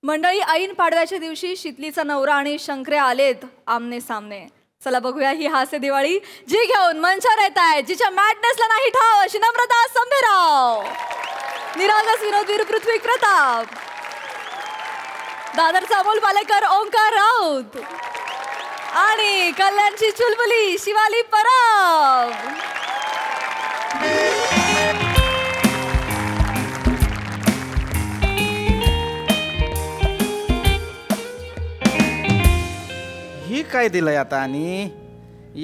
मंडळी, ऐन पाडव्याच्या दिवशी शितलीचा नवरा आणि शंकरे आलेत आमने सामने. चला बघूया ही हास्य दिवाळी जी घेऊन मंचावर येत आहे, जिच्या मॅडनेसला नाही ठाव अशी नम्रता संभेराव, निरागस विनोदवीर पृथ्वी प्रताप, दादरचा अमोल पालेकर ओंकार राऊत आणि कल्याणची चुलबुली शिवाली परब. ही काय दिलंय आता? आणि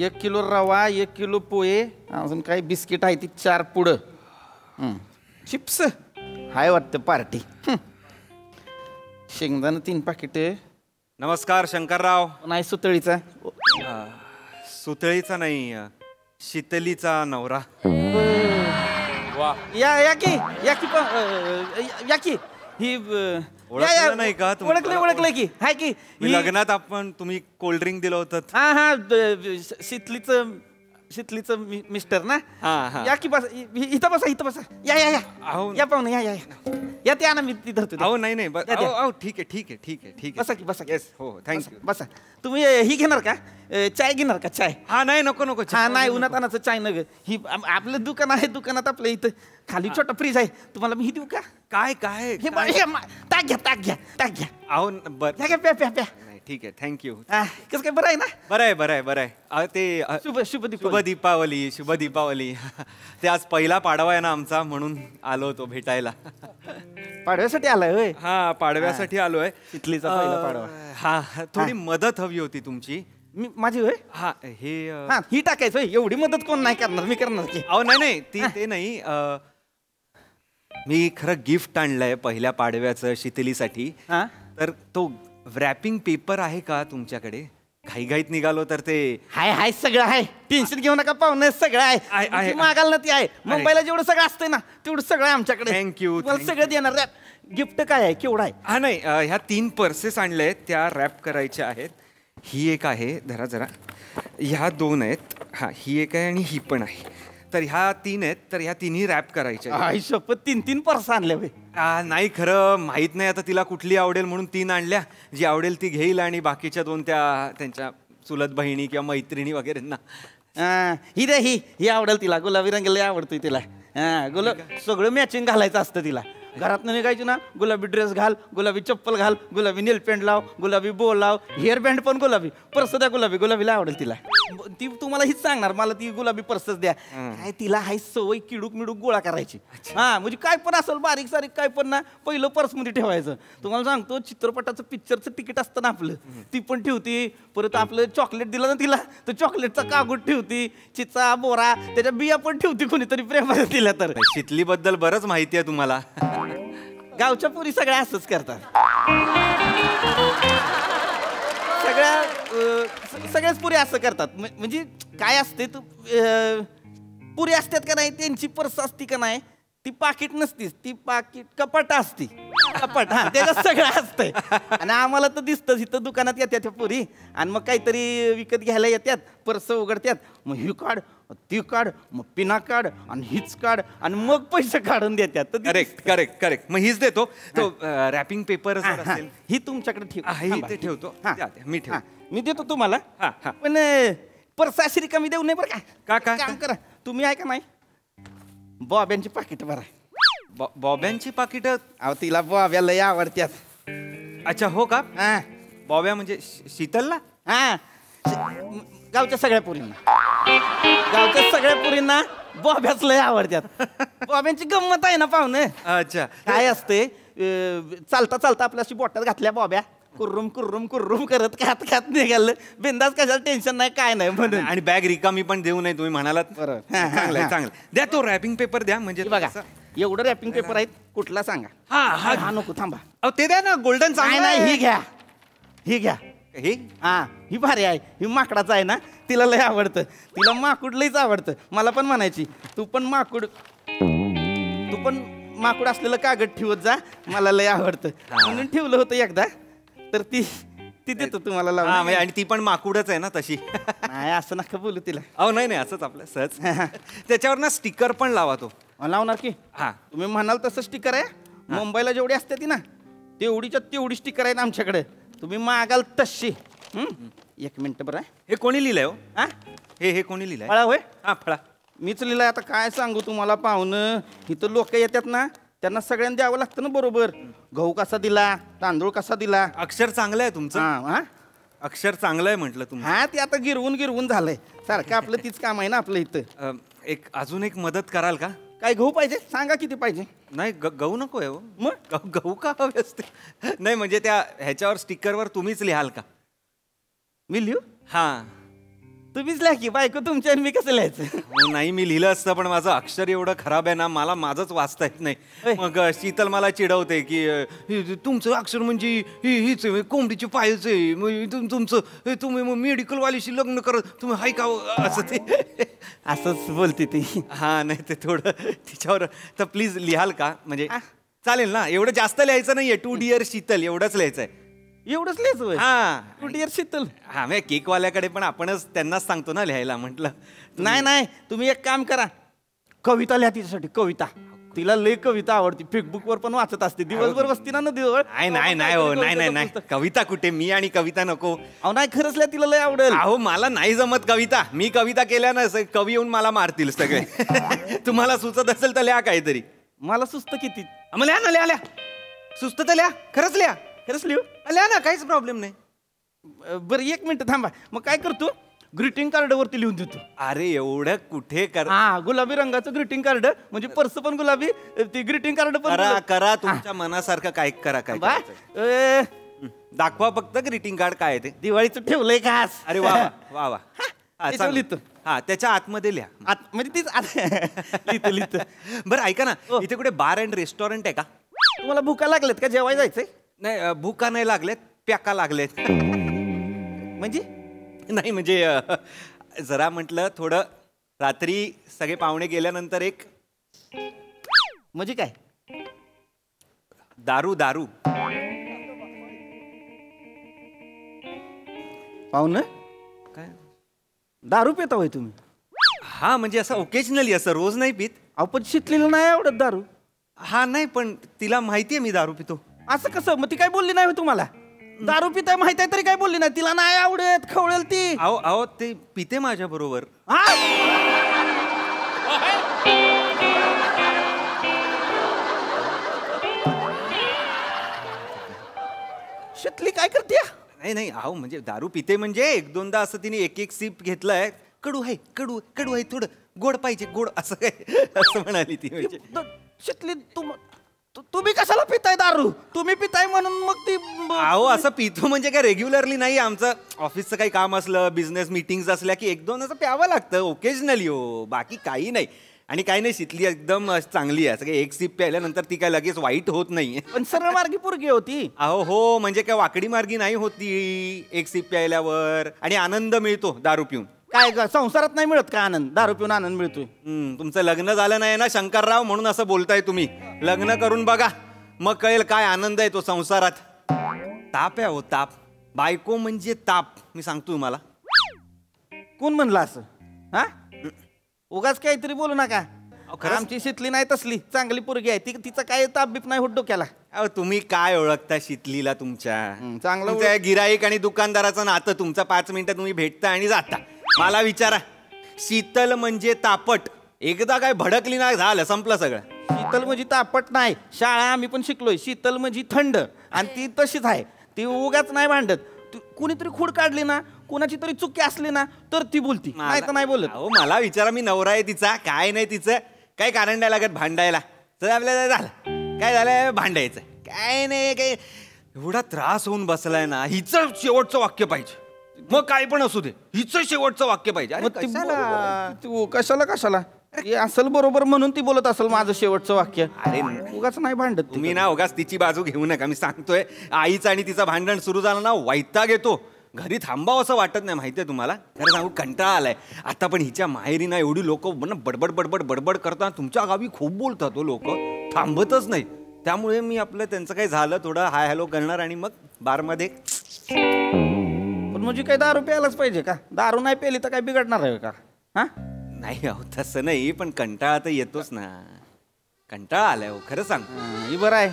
1 किलो रवा, 1 किलो पोहे, अजून काही बिस्किट आहे ती 4 पुढं. चिप्स हाय वाटतं पार्टी. शेंगदाणं 3 पाकिट. नमस्कार शंकरराव. नाही सुतळीचा. सुतळीचा नाही, शीतलीचा नवरा. वा या की या की ही ओळखलं नाही का तुम्ही? ओळखलं की हाय की लग्नात आपण तुम्ही कोल्ड ड्रिंक दिलं होतं. हा शीतलीचं मिस्टर ना. या की बस इथं बसा या या या पाहुणे या या ते आणा, मी तिथं धरतो. अहो नाही ठीक आहे बसा की बसा. येस हो थँक्यू. बसा. तुम्ही ही घेणार का? चाय घेणार का? चाय? हा नाही नको. हा नाही, उन्हातानाचं चाय नग. ही आपलं दुकान आहे, दुकानात आपल्या इथं खाली छोटा फ्रीज आहे, तुम्हाला मी ही देऊ का? काय हे ताक घ्या. अहो बरं प्या. ठीक आहे थँक्यू. कसं काय? बरं आहे ना? बरं आहे. ते शुभ दीपावली. ते आज पहिला पाडवा आहे ना आमचा, म्हणून आलो होतो भेटायला. पाडव्यासाठी आलाय होय? हा पाडव्यासाठी आलोय. शितलीचा पहिला पाडवा. हा थोडी मदत हवी होती तुमची. माझी होय? हा हे ही टाकायचं होय? एवढी मदत कोण नाही करणार, मी करणार की. अहो नाही ते नाही, मी खरं गिफ्ट आणलंय पहिल्या पाडव्याचं शीतलीसाठी. तर तो रॅपिंग पेपर आहे का तुमच्याकडे? घाईघाईत निघालो तर ते हाय सगळं आहे, टेन्शन घेऊ नका पाहुणे, सगळं आहे. मागाल ना ती आहे. मुंबईला जेवढं सगळं असतंय ना तेवढं सगळं आहे आमच्याकडे. थँक्यू. मला सगळं देणार. गिफ्ट काय आहे? केवढा आहे? हा नाही, ह्या 3 पर्सेस आणल्या, त्या रॅप करायच्या आहेत. ही एक आहे, जरा ह्या 2 आहेत. हा ही एक आहे आणि ही पण आहे. तर ह्या 3 आहेत, तर ह्या 3ही रॅप करायच्या. शपथ 3 पर्स आणल्या होय? नाही खरं माहित नाही आता तिला कुठली आवडेल म्हणून 3 आणल्या. जी आवडेल ती घेईल आणि बाकीच्या 2 त्यांच्या चुलत बहिणी किंवा मैत्रिणी वगैरेंना. ही दे, ही आवडेल तिला. गुलाबी रंग लय आवडतोय तिला. सगळं मॅचिंग घालायचं असतं तिला. घरात निघायची ना, गुलाबी ड्रेस घाल, गुलाबी चप्पल घाल, गुलाबी नेल पेंट लाव, गुलाबी बो लाव, हेअर बँड पण गुलाबी, पर्स द्या गुलाबीला आवडेल तिला. ती तुम्हाला हीच सांगणार, मला ती गुलाबी पर्सच द्या. काय तिला हाय सवय किडूक मिडूक गोळा करायची. म्हणजे काय पण असेल बारीक सारीक काय पण ना, पहिलं पर्स मध्ये ठेवायचं. तुम्हाला सांगतो, चित्रपटाचं पिक्चरचं तिकीट असतं ना आपलं, ती पण ठेवती. परत आपलं चॉकलेट दिलं ना तिला, तर चॉकलेटचा कागद ठेवती, चिचा बोरा त्याच्या बिया पण ठेवती कोणीतरी प्रेमाने दिल्या तर. शीतली बद्दल बरंच माहिती आहे तुम्हाला. गावच्या पुरी सगळ्या असंच करतात. सगळ्याच पुरी असं करतात. म्हणजे काय असते, पुरी असतात का नाही, त्यांची पर्स असती का नाही, ती पाकिट नसतीच, ती पाकिट कपाट असती. कपाट त्याच्यात सगळं असतंय. आणि आम्हाला तर दिसतंच, इथं दुकानात येतात त्या पुरी आणि मग काहीतरी विकत घ्यायला येतात, पर्स उघडतात, मग ही काढ ती काढ, मग पिना काढ आणि हीच काढ आणि मग पैसे काढून देतात. करेक्ट. मग हीच देतो. तो रॅपिंग पेपर ही तुमच्याकडे ठेवतो. मी देतो तुम्हाला. पण पर्स अशी रिकामी देऊ नये बरं का. काम करा तुम्ही, आहे का नाही, बॉब्यांची पाकिट भरा. बॉब्यांची पाकिट? अहो तिला बॉब्या लय आवडत्यात. अच्छा हो का? बॉब्या म्हणजे शीतलला? गावच्या सगळ्या पुरींना बॉब्याच लय आवडतात. बॉब्यांची गंमत आहे ना पाहुणे. अच्छा काय असते, चालता आपल्याशी बोटात घातल्या बॉब्या, कुर्रुम करत खात निघालं बिंदास, कशाला टेन्शन नाही काय नाही म्हणून. आणि बॅग रिकामी पण देऊ नये तुम्ही म्हणालात. चांगलं द्या, तो रॅपिंग पेपर द्या. म्हणजे बघा एवढं रॅपिंग पेपर आहेत, कुठला सांगा. हा नको थांबा. ते द्या ना, गोल्डन. नाही ही घ्या. ही भारी आहे, ही माकडाचं आहे ना, तिला लय आवडतं. तिला माकूड लयच आवडतं. मला पण म्हणायची तू पण माकूड असलेलं कागद ठेवत जा, मला लय आवडतं म्हणून ठेवलं होतं एकदा. तर ती देतो तुम्हाला लावून. आणि ती पण माकूडच आहे ना तशी. नाही असं नका बोलू तिला. अहो नाही असंच आपलं सहज. त्याच्यावर ना स्टिकर पण लावा. तो लावणार की. तुम्ही म्हणाल तसं स्टिकर आहे. मुंबईला जेवढी असते ती ना, तेवढीच्या तेवढी स्टिकर आहेत आमच्याकडे, तुम्ही मागाल तशी. एक मिनिट बरं. हे कोणी लिहिलंय हो? हा हे कोणी लिहिलंय? फळा होय, हा फळा. मीच लिहिलंय. आता काय सांगू तुम्हाला पाहुणं, इथं लोक येतात ना, त्यांना सगळ्यांना द्यावं लागतं ना बरोबर. गहू कसा दिला, तांदूळ कसा दिला. अक्षर चांगलं आहे तुमचं. हा अक्षर चांगलं आहे म्हटलं तुमचं. हा ते आता गिरवून झालंय सारखं. आपलं तीच काम आहे ना आपलं इथं. अजून एक मदत कराल का? काय गहू पाहिजे सांगा, किती पाहिजे. नाही गहू नको आहे हो. मग गहू का हवे असते? नाही म्हणजे त्या ह्याच्यावर स्टिकरवर तुम्हीच लिहाल का? मी लिहू? हा तुम्हीच लिहा की, बायको तुमच्या मी कसं लिहायचं. नाही मी लिहिलं असतं, पण माझं अक्षर एवढं खराब आहे ना, मला माझंच वाचता येत नाही. मग शीतल मला चिडवते की तुमचं अक्षर म्हणजे हीच कोंबडीची पायच आहे, तुमचं तुम्ही मेडिकल वालीशी लग्न करत तुम्ही हाय का असं ते असंच बोलते ती. हा नाही ते थोडं तिच्यावर तर प्लीज लिहाल का? म्हणजे चालेल ना, एवढं जास्त लिहायचं नाहीये. 2 डिअर शीतल एवढंच लिहायचं आहे. एवढंच लिहायचं. हा डिअर शीतल. हा म्हणजे केकवाल्याकडे पण आपणच त्यांनाच सांगतो ना लिहायला. म्हटलं नाही तुम्ही एक काम करा, कविता लिहा तिच्यासाठी. कविता तिला लय कविता आवडती, फेसबुकवर पण वाचत असते दिवसभर, बसती ना नदीवर. नाही हो, नाही कविता कुठे, मी आणि कविता नको. अहो नाही, खरंच लिहा, तिला लय आवडेल. अहो मला नाही जमत कविता. मी कविता केल्या ना कवी येऊन मला मारतील सगळे. तुम्हाला सुचत असेल तर लिहा काहीतरी. मला सुस्त किती. मग लिहा ना, लिहा सुस्त तर लिहा, खरंच लिहा. खरंच लिहू? लिहा ना, काहीच प्रॉब्लेम नाही. बरं एक मिनिट थांबा, मग काय करतो, ग्रीटिंग कार्ड वरती लिहून देतो. अरे एवढं कुठे कर. हा गुलाबी रंगाचं ग्रीटिंग कार्ड, म्हणजे पर्स पण गुलाबी, ती ग्रीटिंग कार्ड पण करा तुमच्या मनासारखं काय करा. काय दाखवा फक्त ग्रीटिंग कार्ड काय ते. दिवाळीचं ठेवलंय खास. अरे वा वा वा. हा त्याच्या आतमध्ये लिहा. म्हणजे तीच लिहित. बरं ऐका ना, इथे कुठे बार अँड रेस्टॉरंट आहे का? तुम्हाला भुका लागलेत का, जेवाय जायचंय? नाही भुका नाही लागलेत, प्याका लागलेत. म्हणजे नाही म्हणजे जरा म्हटलं थोडं रात्री सगळे पाहुणे गेल्यानंतर एक. म्हणजे काय? दारू. पाहुणं काय दारू पिता होय तुम्ही? हा म्हणजे असं ओकेजनली, असं रोज नाही पित. अहो पण शितलीला नाही आवडत दारू. हा नाही, पण तिला माहितीये मी दारू पितो. असं कसं? मग ती काय बोलली नाही तुम्हाला? दारू पिताय माहित आहे तरी काय बोलली नाही? तिला नाही आवडत, खवळेल ती. अहो ते पिते माझ्या बरोबर. शितली काय करते? नाही अहो म्हणजे दारू पिते म्हणजे 1-2दा असं तिने एक सिप घेतलाय. कडू आहे थोडं गोड पाहिजे, गोड असं काय असं म्हणाली ती. म्हणजे शितली तुम्ही कशाला पिताय दारू? तुम्ही पिताय म्हणून मग ती. अहो असं पितो म्हणजे काय रेग्युलरली नाही. आमचं ऑफिसचं काही काम असलं, बिझनेस मीटिंग्स असल्या की 1-2 असं प्यावं लागतं ओकेजनली. हो बाकी काही नाही. आणि काही नाही, शितली एकदम चांगली आहे. सगळे एक सिप प्यायल्यानंतर ती काय लगेच वाईट होत नाही. पण सरळ मार्गी पोरगी होती. अहो हो म्हणजे काय वाकडी मार्गी नाही होती. एक सिप प्यायल्यावर आणि आनंद मिळतो दारू पिऊन. काय संसारात नाही मिळत का आनंद? दारू पिऊन आनंद मिळतोय. तुमचं लग्न झालं नाही ना शंकरराव, म्हणून असं बोलताय तुम्ही. लग्न करून बघा मग कळेल काय आनंद आहे तो संसारात. ताप आहे हो ताप. बायको म्हणजे ताप, मी सांगतो तुम्हाला. कोण म्हणलं असं? हा उगाच काहीतरी बोलू नका. आमची शितली नाही तसली, चांगली पोरगी आहे ती. तिचा काय ताप बीप नाही होत डोक्याला. अहो तुम्ही काय ओळखता शितलीला? तुमच्या चांगलं गिराईक आणि दुकानदाराचं नातं. तुमचं 5 मिनिटं तुम्ही भेटता आणि जाता. मला विचारा, शीतल म्हणजे तापट. एकदा काय भडकली नाही झालं, संपलं सगळं. शीतल म्हणजे तापट नाही. शाळा आम्ही पण शिकलोय. शीतल म्हणजे थंड, आणि ती तशीच आहे. ती उगाच नाही भांडत. कुणीतरी खूड काढली ना, कोणाची तरी चुकी असली ना तर ती बोलती, नाही तर नाही बोलत. अहो मला विचारा, मी नवरा आहे तिचा. काय नाही तिचं काय कारण नाही लागत भांडायला. तर आपल्याला झालं काय झालंय भांडायचं, काय नाही काय. एवढा त्रास होऊन बसलाय ना. हिचं शेवटचं वाक्य पाहिजे, मग काय पण असू दे, हिचं शेवटचं वाक्य पाहिजे. कशाला असल बरोबर म्हणून ती बोलत असेल माझं शेवटचं वाक्य. अरे उगाच नाही भांडत तुम्ही ना. उगाच तिची बाजू घेऊ नका. मी सांगतोय, आईचं आणि तिचं भांडण सुरू झालं ना वैताग येतो. घरी थांबावं असं वाटत नाही. माहितीये तुम्हाला, खरं सांगू कंटाळा आलाय आता. पण हिच्या माहेरी ना एवढी लोक बडबड करतात. तुमच्या गावी खूप बोलतात तो, लोक थांबतच नाही. त्यामुळे मी आपलं त्यांचं काही झालं थोडं हाय हॅलो करणार आणि मग बारमध्ये. पण म्हणजे काही दारू प्यायलाच पाहिजे का? दारू नाही प्यायली तर काय बिघडणार आहे का? हा नाही अहो तसं नाही, पण कंटाळा तर येतोच ना. कंटाळा आलाय हो खरं सांग. ही बरं आहे.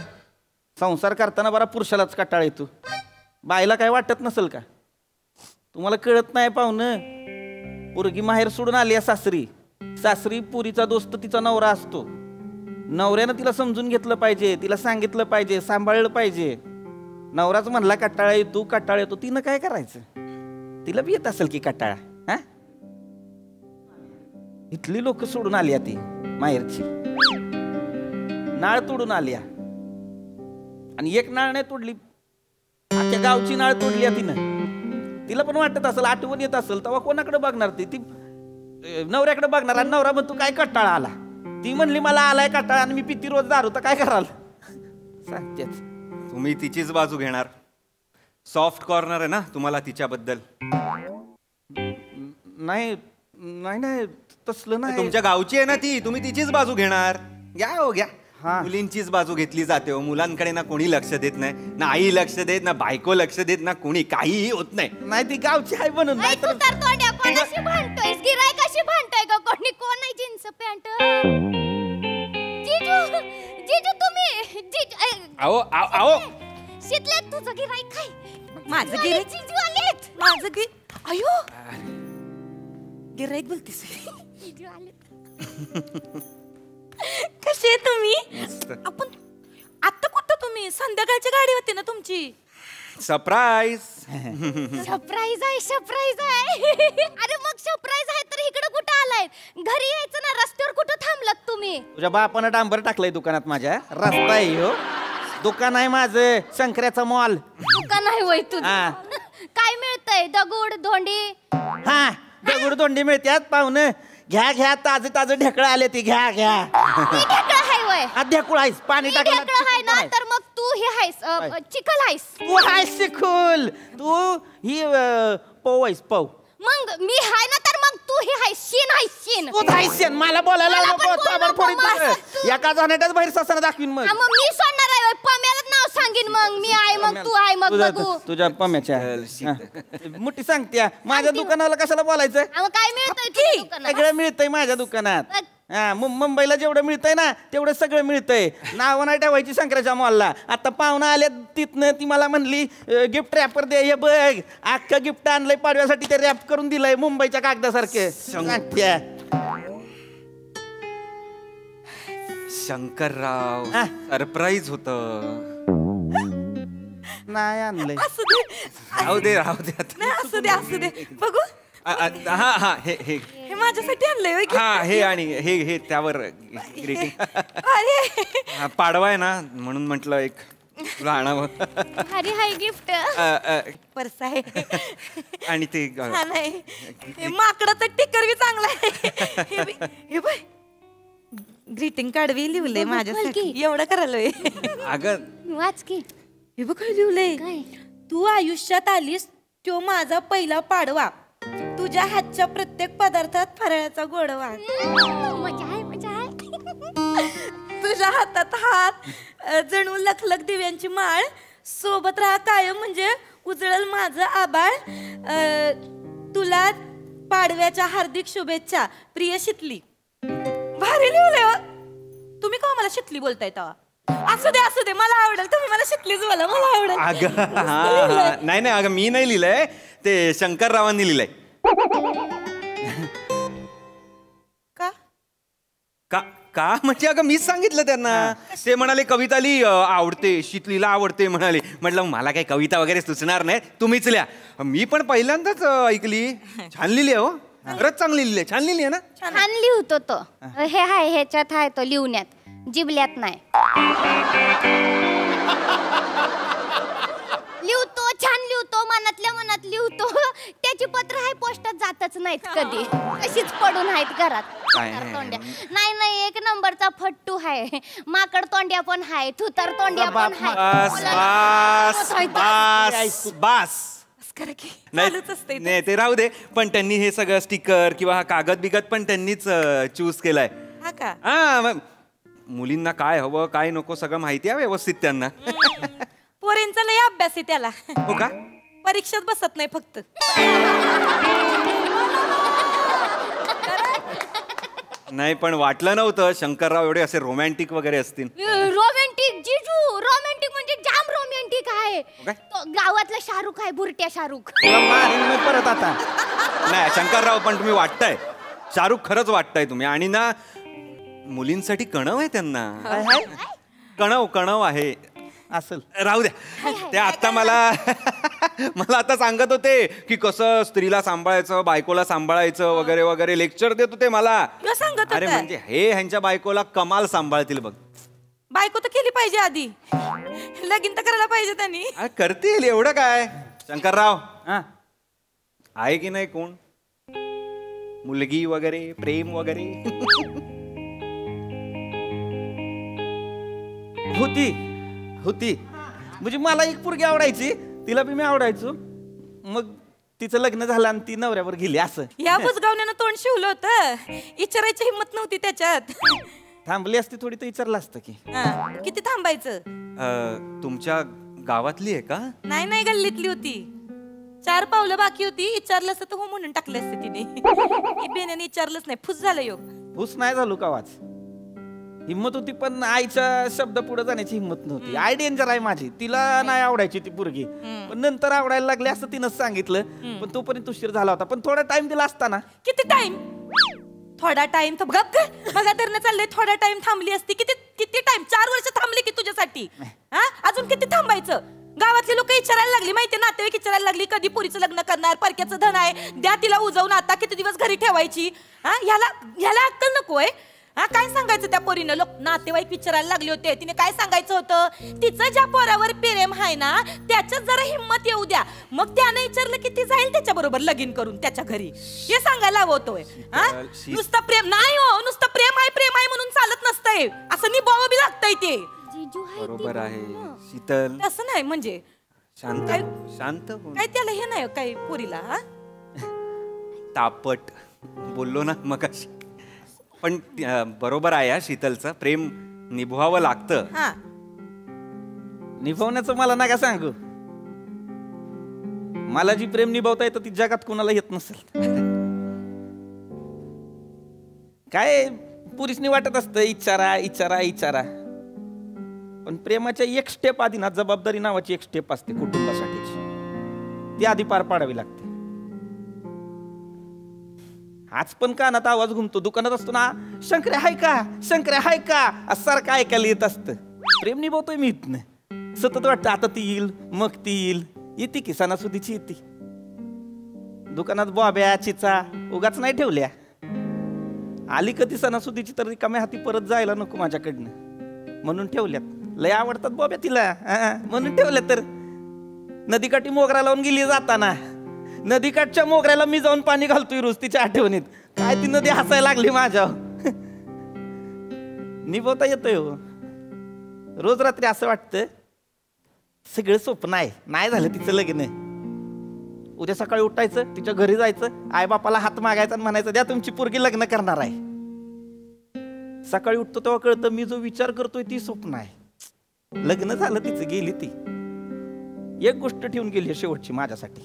संसार करताना बरा पुरुषालाच कटाळ येतो, बाईला काय वाटत नसेल का? तुम्हाला कळत नाही पाहुणं, पोरगी माहेर सोडून आली आहे सासरी. सासरी पुरीचा दोस्त तिचा नवरा असतो. नवऱ्यानं तिला समजून घेतलं पाहिजे, तिला सांगितलं पाहिजे, सांभाळलं पाहिजे. नवराच म्हणला कटाळा येतो कटाळा येतो, तिनं काय करायचं? तिला बी येत असेल की कटाळा. हा, इथली लोक सोडून आली ती माहेरची, नाळ तोडून आली आणि एक नाळ नाही तोडली, आजच्या गावची नाळ तोडली तिनं. तिला पण वाटत असेल, आठवण येत असेल, तेव्हा कोणाकडे बघणार? ती नवऱ्याकडे बघणार. आणि नवरा म्हणतो काय कटाळा आला? ती म्हणली मला आलाय कटाळा आणि मी पिती रोज दारू, तर काय कराल? सांगतेच. तुम्ही तिचीच बाजू घेणार. सॉफ्ट कॉर्नर आहे ना तुम्हाला तिच्याबद्दल. नाही नाही नाही, तसलं नाही. तुमच्या गावची आहे ना ती, तुम्ही तिचीच बाजू घेणार. घ्या हो घ्या. हा. मुलींचीच बाजू घेतली जाते हो. मुलांकडे ना कोणी लक्ष देत नाही, ना आई लक्ष देत, ना बायको लक्ष देत, ना कोणी, काहीही होत नाही. नाही ती गावची आहे म्हणून. तू तर तोंड्या कोणाशी भांडतोय? गिरायकाशी भांडतोय का? कोणी कोण आहे जीन्स पॅन्ट? जीजू जीजू तुम्ही अहो अहो शितले तुझं गिरायक काय? माझं गिराईक? जीजू आलेत. माझं अयो गिराईक बोलतीस? जीजू आलेत. कसे तुम्ही? मस्त. आपण आता कुठं? तुम्ही संध्याकाळची गाडी होती ना तुमची? सरप्राईज. सरप्राईज आहे, सरप्राईज आहे. अरे मग सरप्राईज आहे तर इकडे कुठं आलाय? घरी यायचं ना, रस्त्यावर कुठं थांबलात तुम्ही? तुझ्या बापानं डांबर टाकलंय दुकानात माझ्या. रस्ता आहे हो, दुकान आहे माझं, शंकऱ्याचा मॉल. दुकान आहे वय तुझं? हा. काय मिळतंय? दगड धोंडी? हा, दगड दोंडी मिळतात पाहुणं. घ्या घ्या, ताजे ताजे ढेकळं आले ती, घ्या घ्या. मी ढेकळं हाय वय? ढेकुळ आहेस, पाणी मी टाकलं ढेकळं हाय ना, तर मग तू हे हायस चिखल हायस. तू आहेस शिकूल, तू ही पौ आहेस पौ. मग मी हाय ना, तर मग तू हे हाय शीन हाय शीन. तू आहेस शेण. मला बोलायला मला नको, पण बोल ताबड नको, फोडीत मस्त तुझं. एका जाण्यातच बाहेर ससानं दाखवीन मग. हा, मग मी सोडणार आहे पम्याला नाव सांगीन. मग मी आहे, मग तू आहे, मग बघू. तुझ्या पम्याच्या मोठी सांगते माझ्या दुकानाला कशाला बोलायचं? हा, मग काय मिळतंय तुझ्या दुकानात? सगळं मिळतंय माझ्या दुकानात. बघ. हा, मुंबईला जेवढं मिळतंय ना तेवढं सगळं मिळतंय. नाव नाही ठेवायची शंकराच्या मॉलला. आता पाहुणा आल्या तिथनं, ती मला म्हणली गिफ्ट रॅपर दे. हे बघ, अख्खं गिफ्ट आणलंय पाडव्यासाठी, ते रॅप करून दिलंय मुंबईच्या कागदासारखे. सांगत्या शंकरराव, हा. सरप्राईज होत. नाही आणलंय. असू दे. राहू दे राहू दे आता. नाही, असू दे असू दे. बघू, हा हा हे हे हे माझ्यासाठी आणलंय होय की? हा हे आणि हे त्यावर ग्रीटिंग. अरे पाडवा आहे ना, म्हणून म्हटलं एक तुला आणावं. भारी हाय गिफ्ट. पर्स आहे. आणि ते हा, नाही हे माकडाचं टिकर बी चांगलं आहे. हे बाय ग्रीटिंग कार्ड बी लिहिलंय बघ, माझ्यासाठी. बोल की. एवढं करायलोय. अगं वाच की. हे बघ काय लिहिलंय. काय? तू आयुष्यात आलीस तो माझा पहिला पाडवा, तुझ्या हातच्या प्रत्येक पदार्थात फराळाचा गोडवा, मजा आहे, मजा आहे. तुझ्या हातात हात जणू लखलख दिव्यांची माळ, सोबत राहा कायम म्हणजे उजळल माझं आबाळ. तुला पाडव्याच्या हार्दिक शुभेच्छा प्रिय शितली. भारी लिहिलंय हो. तुम्ही का मला शितली बोलताय तेव्हा? असू दे मला आवडेल. तुम्ही मला शितलीच बोला, मला आवडेल. अगं हा नाही नाही, अगं मी नाही लिहिलंय, ते शंकररावांनी लिहिलंय. का का का म्हणजे अगं मीच सांगितलं त्यांना. ते म्हणाले कविता लिही, आवडते, शितलीला आवडते म्हणाले. म्हटलं मला काही कविता वगैरे सुचणार नाही, तुम्हीच लिहा. मी पण पहिल्यांदाच ऐकली. छान लिहिली हो, खरंच चांगली लिहिली, छान लिहिली आहे ना. छान लिहतो तो. हे हाय, ह्याच्यात हाय तो लिहण्यात, जिबल्यात नाही. लिहतो, छान लिहतो, मनातल्या मनात लिहतो. त्याची पत्र हाय पोस्टात जातच नाहीत कधी, अशीच पडून आहेत घरात. थुतार तोंड्या नाही, एक नंबरचा फट्टू हाय. माकड तोंड्या पण हाय, थुतार तोंड्या पण हाय. बस बस बस बस. करा की नाही चालूच असतंय ते. नाही, ते राहू दे. पण त्यांनी हे सगळं स्टिकर किंवा हा कागद बिगद पण त्यांनीच चूज केलाय. हा का? हा मग मुलींना काय हवं काय नको सगळं माहिती आहे व्यवस्थित त्यांना. पोरींचा लय अभ्यास आहे त्याला. हो का? परीक्षेत बसत नाही फक्त. नाही पण वाटलं नव्हतं शंकरराव एवढे असे रोमॅन्टिक वगैरे असतील. रोमॅन्टिक रोमॅन्टिक जिजू, रोमॅन्टिक म्हणजे जाम रोमॅन्टिक आहे. काय? तो गावातला शाहरुख आहे, बुरट्या शाहरुख. तुला मारीन मी परत आता. नाही शंकरराव, पण तुम्ही वाटताय शाहरुख, खरंच वाटताय तुम्ही. आणि ना मुलींसाठी कणव आहे त्यांना. कणव आहे असेल. राहू द्या. ते आता मला आता सांगत होते की कसं स्त्रीला सांभाळायचं, बायकोला सांभाळायचं वगैरे वगैरे लेक्चर देत होते मला. सांगत अरे म्हणजे हे ह्यांच्या बायकोला कमाल सांभाळतील बघ. बायको तर केली पाहिजे आधी, लगीन तर करायला पाहिजे त्यांनी. करतील एवढं काय. शंकरराव हा आहे की नाही कोण मुलगी वगैरे, प्रेम वगैरे? होती म्हणजे मला एक पोरगी आवडायची, तिला बी मी आवडायचो. मग तिचं लग्न झालं आणि ती नवऱ्यावर गेली असं. या बुजगावण्यानं तोंड शिवलं होतं, विचारायची हिंमत नव्हती त्याच्यात. थांबली असती थोडी तर विचारलं असतं की. किती थांबायचं. तुमच्या गावातली आहे का? नाही गल्लीतली होती, 4 पावलं बाकी होती. विचारलं असतं तर हो म्हणून टाकलं असतं तिने. बेण्याने विचारलंच नाही, फुस झालं योग. फुस नाही झालो का वाच. हिंमत होती पण आईच्या शब्द पुढे जाण्याची हिंमत नव्हती. आई डेंजर आहे माझी, तिला नाही आवडायची ती पोरगी, पण नंतर आवडायला लागली असं तिनं सांगितलं. पण तोपर्यंत उशीर झाला होता. पण थोडा टाइम दिला असताना. किती टाइम? थोडा टाइम तर बघा तर चाललंय. थोडा टाइम थांबली असती. किती टाइम? 4 वर्ष थांबली की तुझ्यासाठी. अजून किती थांबायचं? गावातले लोक विचारायला लागली, माहितीये, नातेवाईक विचारायला लागली कधी पुरीचं लग्न करणार, परक्याचं धन आहे, द्या तिला उजवून, आता किती दिवस घरी ठेवायची. ह्याला अक्कल नकोय. काय सांगायचं त्या पोरीनं? लोक नातेवाईक विचारायला लागले होते. तिने काय सांगायचं होतं? तिचं ज्या पोरावर प्रेम आहे ना त्याच्यात जरा हिंमत येऊ द्या. मग त्याने विचारलं की ती जाईल त्याच्या बरोबर लगीन करून त्याच्या घरी, हे सांगायला हवं. नुसतं प्रेम नाही हो, नुसतं प्रेम आहे म्हणून चालत नसतंय, असं निभावं बी लागतंय ते. बरोबर आहे शीतल. असं नाही म्हणजे शांत काय त्याला हे नाही काय पोरीला. तापट बोललो ना मगाशी. पण बरोबर आहे शीतलचं, प्रेम निभवावं लागतं. निभावण्याचं मला नका सांगू. मला जी प्रेम निभावता येतं ती जगात कोणाला येत नसेल. काय पुरुषनी वाटत असतं इचारा. पण प्रेमाच्या एक स्टेप आधी ना जबाबदारी नावाची एक स्टेप असते कुटुंबासाठीची, ती आधी पार पाडावी लागते. आज पण कानात आवाज घुमतो, दुकानात असतो ना, शंकरे हाय का असं सारखं ऐकायला येत असतं. प्रेम निभावतोय मी इथनं. सतत वाटतं आता ती येईल, मग ती येते की सणासुदीची येते. दुकानात बॉब्या चिचा उगाच नाही ठेवल्या. आली कधी सणासुदीची तर रिकाम्या हाती परत जायला नको माझ्याकडनं म्हणून ठेवल्यात. लय आवडतात बॉब्या तिला म्हणून ठेवल्या. तर नदीकाठी मोगरा लावून गेली जाताना, नदीकाठच्या मोगऱ्याला मी जाऊन पाणी घालतोय रोज तिच्या आठवणीत. काय ती नदी हसायला लागली माझ्यावर. निभवता येतोय हो. रोज रात्री असं वाटतं सगळं स्वप्न आहे, नाही झालं तिचं लग्न. उद्या सकाळी उठायचं, तिच्या घरी जायचं, आई बापाला हात मागायचा आणि म्हणायचं द्या तुमची पोरगी लग्न करणार आहे. सकाळी उठतो तेव्हा कळतं मी जो विचार करतोय ती स्वप्न आहे. लग्न झालं तिचं, गेली ती. एक गोष्ट ठेवून गेली शेवटची माझ्यासाठी,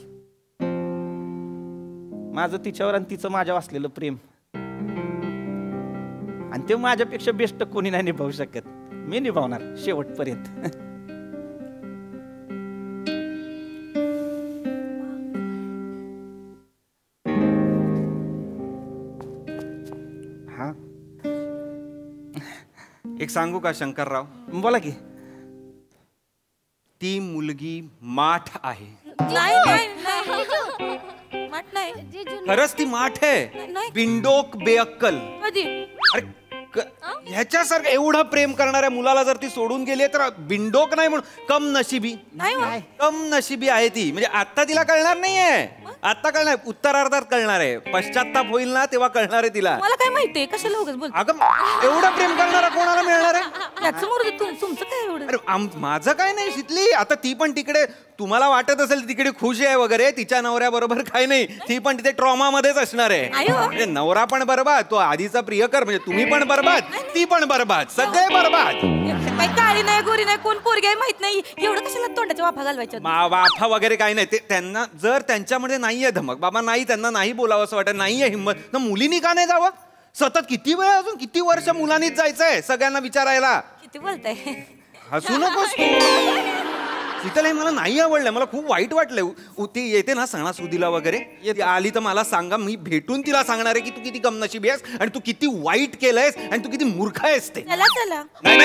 माझं तिच्यावर आणि तिचं माझ्यावर असलेलं प्रेम. आणि ते माझ्यापेक्षा बेस्ट कोणी नाही निभावू शकत. मी निभावणार शेवटपर्यंत. हा एक सांगू का शंकरराव? बोला की. ती मुलगी माठ आहे. खरंच ती माठ आहे. बिंडोक बेअक्कल. अरे ह्याच्यासारखं एवढं प्रेम करणाऱ्या मुलाला जर ती सोडून गेली तर बिंडोक नाही म्हणून कम नशिबी आहे ती. म्हणजे आता तिला कळणार नाहीये, आता कळणार, उत्तरार्धात कळणार आहे. पश्चाताप होईल ना तेव्हा कळणार आहे तिला. मला काय माहितीये कशाला उगाच बोलतो. अगं एवढं प्रेम करणारा कोणाला मिळणार आहे? तुमचं काय एवढं? अरे माझं काय नाही शितली. आता ती पण तिकडे, तुम्हाला वाटत असेल तिकडे खुश आहे वगैरे, तिच्या नवऱ्याबरोबर काय नाही, ती पण तिथे ट्रॉमा मध्येच असणार आहे. म्हणजे नवरा पण बरबाद, तो आधीचा प्रियकर, म्हणजे तुम्ही पण बरबाद, ती पण बरबाद, सगळे बरबाद. काळी नाही गोरी नाही कोण पोरगी आहे माहित नाही, एवढं कशाला तोंडाच्या वाफा घालवायच्या? वाफा वगैरे काही नाही. ते त्यांना जर त्यांच्यामध्ये नाहीये धमक, बाबा नाही, त्यांना नाही बोलावं असं वाटत, नाहीये हिंमत, तर मुलींनी का नाही जावं? सतत किती वेळ, अजून किती वर्ष मुलांनीच जायचंय सगळ्यांना विचारायला? किती बोलताय? हसू नकोस तू. शीतल, हे मला नाही आवडलं, मला खूप वाईट वाटलंय. ती येते ना सणासुदीला वगैरे, ती आली तर मला सांगा, मी भेटून तिला सांगणार आहे की तू किती कमनशिबी आहेस आणि तू किती वाईट केलंयस आणि तू किती मूर्ख आहेस ते. चला चला. नाही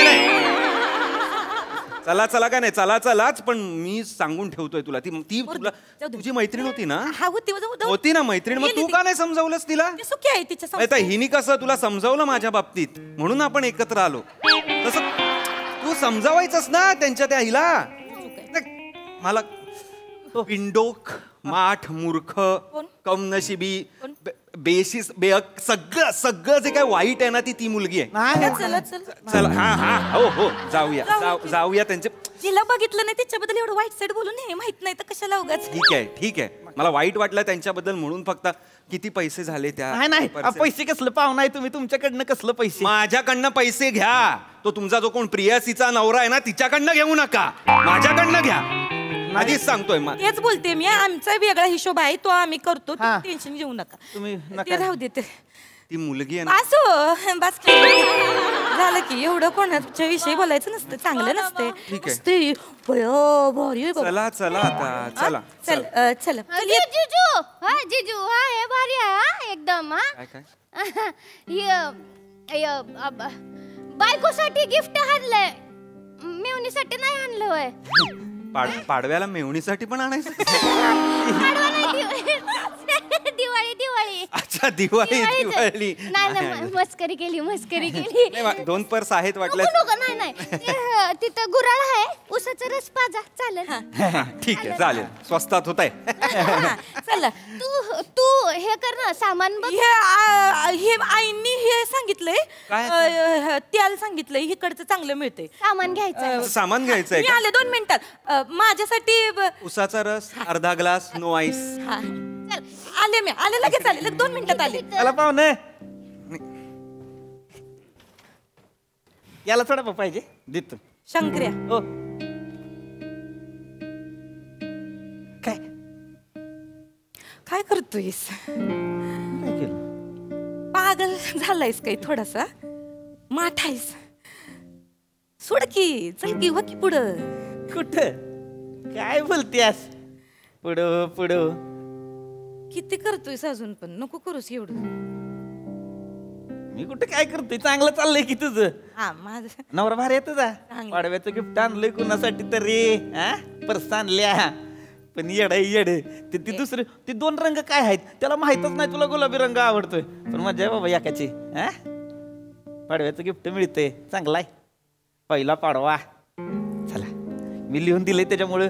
चला चला काय नाही, चलाच, पण मी सांगून ठेवतोय तुला, ती तुला तुझी मैत्रीण होती ना. होती ना मैत्रीण, मग तू का नाही समजावलंस तिला? सुखी आहे तिच्या नाही तर हिनी कसं तुला समजावलं माझ्या बाबतीत, म्हणून आपण एकत्र आलो. तसं तू समजावायचंस ना त्यांच्या त्या हिला. मला पिंडोक, माठ, मूर्ख, कमनशिबी, बेशिस, बेहक, सगळं जे काय वाईट आहे ना, ती मुलगी आहे. चला हो जाऊया त्यांचे. जिला बघितलं नाही त्याच्याबद्दल एवढं वाईट साईड बोलू नये, माहित नाही तर कशाला उगाच. ठीक आहे, मला वाईट वाटलं त्यांच्याबद्दल म्हणून. फक्त किती पैसे झाले त्या? नाही पैसे कसलं पाहुणा आहे तुम्ही, तुमच्याकडनं कसलं पैसे? माझ्याकडनं पैसे घ्या. तो तुमचा जो कोण प्रियसीचा नवरा आहे ना, तिच्याकडनं घेऊ नका, माझ्याकडनं घ्या. आधीच सांगतोय. तेच बोलते मी, आमचा वेगळा हिशोब आहे, तो आम्ही करतो, टेन्शन घेऊ नका. तुम्ही ते राहू देते. ती मुलगी आहे ना. बस झालं की, एवढं कोणाच्या विषयी बोलायचं नसतं, चांगलं नसते. ठीक आहे. चला आता चला. चल जिजू हा हे भारी आहे हा एकदम. बायकोसाठी गिफ्ट आणलंय, मेवणीसाठी नाही आणलं होय. पाडव्याला मेवणीसाठी पण आणायचं? दिवाळी. अच्छा, दिवाळी. नाही मस्करी केली. 2 पर्स आहेत वाटलं. नाही तिथं गुराळ आहे, उसाचा रस पाजा चालेल. ठीक आहे, चालेल, स्वस्तात होत आहे. चल तू हे कर ना, सामान बघ. हे आईनी हे सांगितलंय, काय? त्याला सांगितलंय इकडचं चांगलं मिळतंय. सामान घ्यायचं. सामान घ्यायचंय मी आले 2 मिनिटात. माझ्यासाठी उसाचा रस अर्धा ग्लास, नो आईस. आले लगेच आले, 2 मिनिटात आले. त्याला पाहुणे याला थोडा पाहिजे देतो. शंकर्या, हो काय करतोयस? काय केलं? पागल झालायस काही थोडासा? माठायस? सोड की, चल की, हो की पुढं. कुठं काय बोलतेस? पुढं किती करतोयस अजून पण? नको करूस एवढं. मी कुठे काय करतोय, चांगलं चाललंय की तुझं. माझं नवरा भारी आहे तुझा. पाडव्याचं गिफ्ट आणलंय कुणासाठी तरी? पर्स आणल्या, पण येड ते दुसरे ते 2 रंग काय आहेत त्याला माहितच नाही. तुला गुलाबी रंग आवडतोय, पण मजा आहे बाबा एकाची. पाडव्याचं गिफ्ट मिळतंय, चांगला आहे. पहिला पाडवा. चला, मी लिहून दिलंय, त्याच्यामुळे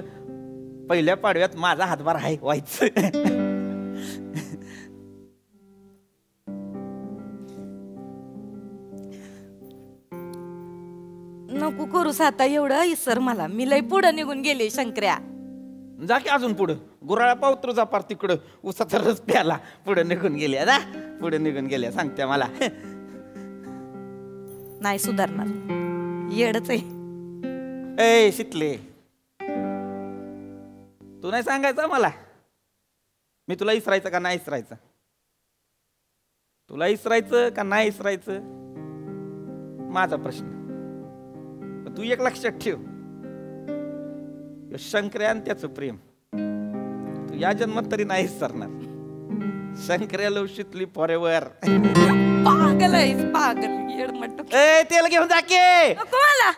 पहिल्या पाडव्यात माझा हातभार आहे व्हायचं. नको करूस आता एवढं, इसर मला. मी लय पुढं निघून गेले शंकर्या. जा की अजून पुढं. गुराळा पावत्र जा पार तिकडं, उसाचा रस प्याला. पुढे निघून गेल्या सांगते मला. नाही सुधारणार, येडच आहे. ए शितले, तू नाही सांगायचं मला मी तुला इसरायचं का नाही इसरायचं? तुला इसरायचं का नाही इसरायचं माझा प्रश्न. तू एक लक्षात ठेव, शंकर्या आणि त्याचं प्रेम तू या जन्मात तरी नाही सरणार. शंकर्या लव शितली फॉरेवर. पागल आहेस, पागल, येड म्हटलं. ए त्याला घेऊन जा की. नको मला.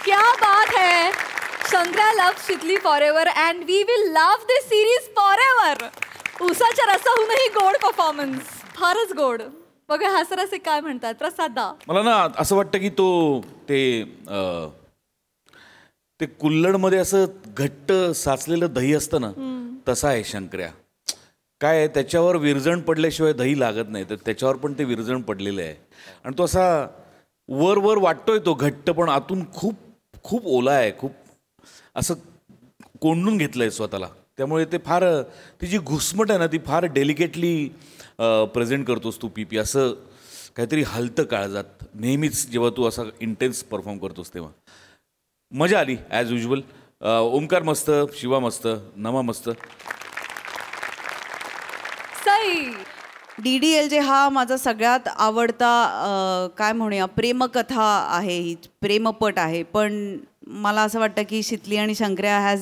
क्या बात है. Shankarya love Shitli forever and we will love this series forever. उसाच्या रसाहूनही गोड परफॉर्मन्स, फारच गोड. बघा हासरसे काय म्हणतात प्रसादा. मला ना असं वाटतं की ते कुल्हडमध्ये असं घट्ट साचलेलं दही असतं ना, तसा आहे शंकर्या. काय आहे, त्याच्यावर विरजण पडल्याशिवाय दही लागत नाही, तर त्याच्यावर पण ते विरजण पडलेलं आहे. आणि तो असा वर वाटतोय तो घट्ट, पण आतून खूप खूप ओला आहे, खूप असं कोंडून घेतलंय स्वतःला. त्यामुळे ते फार, ती जी घुसमट आहे ना, ती फार डेलिकेटली प्रेझेंट करतोस तू पीपी. असं काहीतरी हलतं काळजात नेहमीच जेव्हा तू असा इंटेन्स परफॉर्म करतोस तेव्हा. मजा आली ॲज युजल. ओमकार मस्त, शिवा मस्त, नमा मस्त. ताई. DDLJ हा माझा सगळ्यात आवडता काय म्हणूया प्रेमकथा आहे, ही प्रेमपट आहे. पण मला असं वाटतं की शितली आणि Shankarya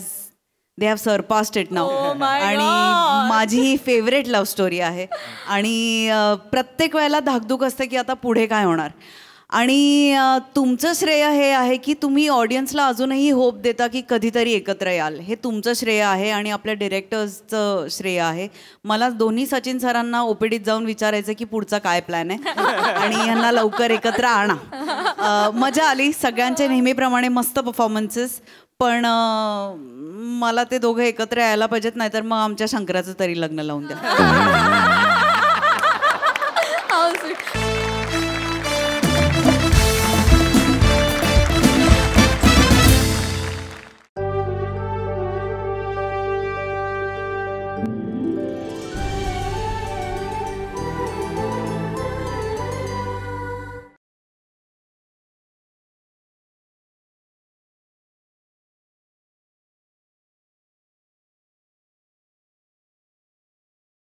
they have surpassed it now. आणि माझी ही फेवरेट लव्ह स्टोरी आहे. आणि प्रत्येक वेळेला धाकधूक असते की आता पुढे काय होणार. आणि तुमचं श्रेय हे आहे की तुम्ही ऑडियन्सला अजूनही होप देता की कधीतरी एकत्र याल. हे तुमचं श्रेय आहे आणि आपल्या डिरेक्टर्सचं श्रेय आहे. मला दोन्ही सचिन सरांना OPDत जाऊन विचारायचं की पुढचा काय प्लॅन आहे आणि ह्यांना लवकर एकत्र आणा. मजा आली. सगळ्यांचे नेहमीप्रमाणे मस्त परफॉर्मन्सेस. पण मला ते दोघं एकत्र यायला पाहिजेत, नाहीतर मग आमच्या शंकराचं तरी लग्न लावून द्या.